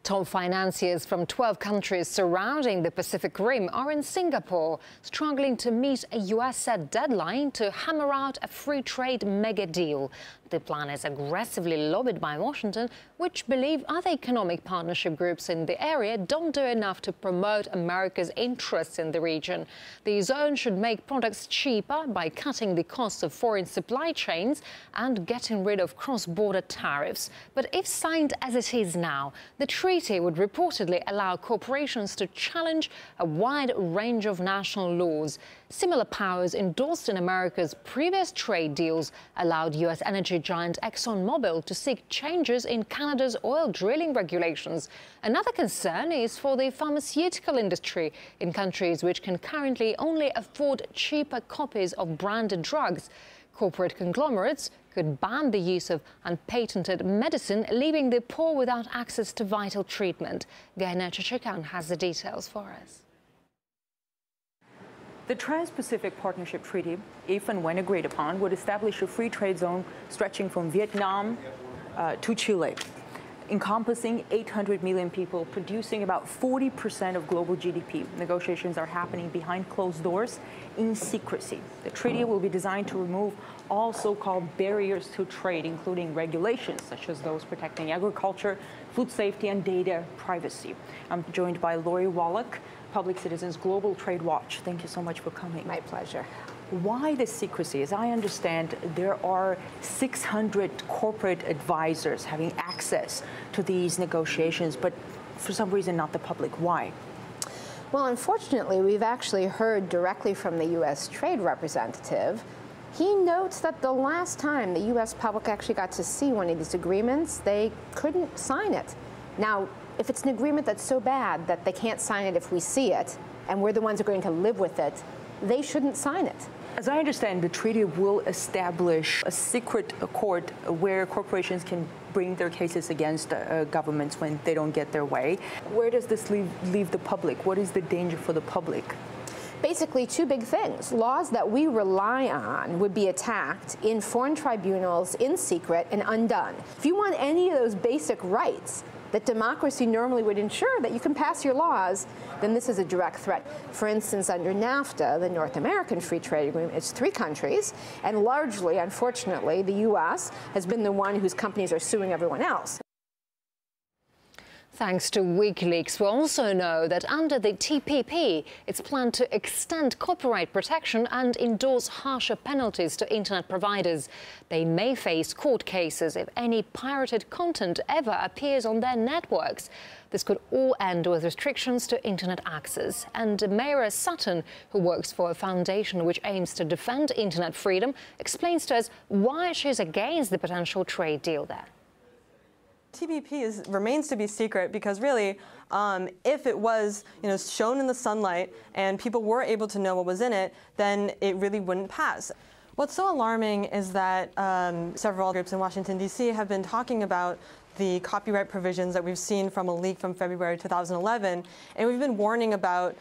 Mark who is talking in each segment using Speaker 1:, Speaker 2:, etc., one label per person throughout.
Speaker 1: Top financiers from 12 countries surrounding the Pacific Rim are in Singapore, struggling to meet a US set deadline to hammer out a free trade mega deal. The plan is aggressively lobbied by Washington, which believe other economic partnership groups in the area don't do enough to promote America's interests in the region. The zone should make products cheaper by cutting the costs of foreign supply chains and getting rid of cross-border tariffs. But if signed as it is now, the treaty would reportedly allow corporations to challenge a wide range of national laws. Similar powers endorsed in America's previous trade deals allowed US energy giant ExxonMobil to seek changes in Canada's oil drilling regulations. Another concern is for the pharmaceutical industry in countries which can currently only afford cheaper copies of branded drugs. Corporate conglomerates could ban the use of unpatented medicine, leaving the poor without access to vital treatment. Gaina Chachakan has the details for us.
Speaker 2: The Trans-Pacific Partnership Treaty, if and when agreed upon, would establish a free trade zone stretching from Vietnam to Chile, encompassing 800 million people, producing about 40% of global GDP. Negotiations are happening behind closed doors in secrecy. The treaty will be designed to remove all so-called barriers to trade, including regulations such as those protecting agriculture, food safety, and data privacy. I'm joined by Lori Wallach, Public Citizens Global Trade Watch. Thank you so much for coming.
Speaker 3: My pleasure.
Speaker 2: Why the secrecy? As I understand, there are 600 corporate advisors having access to these negotiations, but for some reason not the public. Why?
Speaker 3: Well, unfortunately, we've actually heard directly from the U.S. trade representative. He notes that the last time the U.S. public actually got to see one of these agreements, they couldn't sign it. Now, if it's an agreement that's so bad that they can't sign it if we see it, and we're the ones who are going to live with it, they shouldn't sign it.
Speaker 2: As I understand, the treaty will establish a secret court where corporations can bring their cases against governments when they don't get their way. Where does this leave the public? What is the danger for the public?
Speaker 3: Basically, two big things. Laws that we rely on would be attacked in foreign tribunals in secret and undone. If you want any of those basic rights that democracy normally would ensure that you can pass your laws, then this is a direct threat. For instance, under NAFTA, the North American Free Trade Agreement, it's 3 countries, and largely, unfortunately, the U.S. has been the one whose companies are suing everyone else.
Speaker 1: Thanks to WikiLeaks, we also know that under the TPP, it's planned to extend copyright protection and endorse harsher penalties to internet providers. They may face court cases if any pirated content ever appears on their networks. This could all end with restrictions to internet access. And Mayra Sutton, who works for a foundation which aims to defend internet freedom, explains to us why she's against the potential trade deal there.
Speaker 4: TPP remains to be secret because really, if it was shown in the sunlight and people were able to know what was in it, then it really wouldn't pass. What's so alarming is that several groups in Washington, D.C. have been talking about the copyright provisions that we've seen from a leak from February 2011, and we've been warning about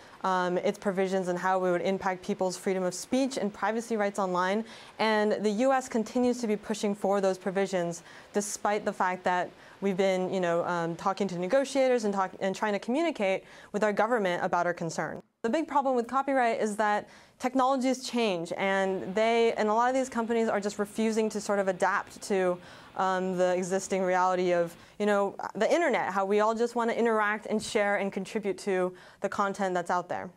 Speaker 4: its provisions and how it would impact people's freedom of speech and privacy rights online. And the U.S. continues to be pushing for those provisions, despite the fact that we've been, talking to negotiators and trying to communicate with our government about our concern. The big problem with copyright is that technologies change, and a lot of these companies are just refusing to sort of adapt to the existing reality of, the internet, how we all just want to interact and share and contribute to the content that's out there.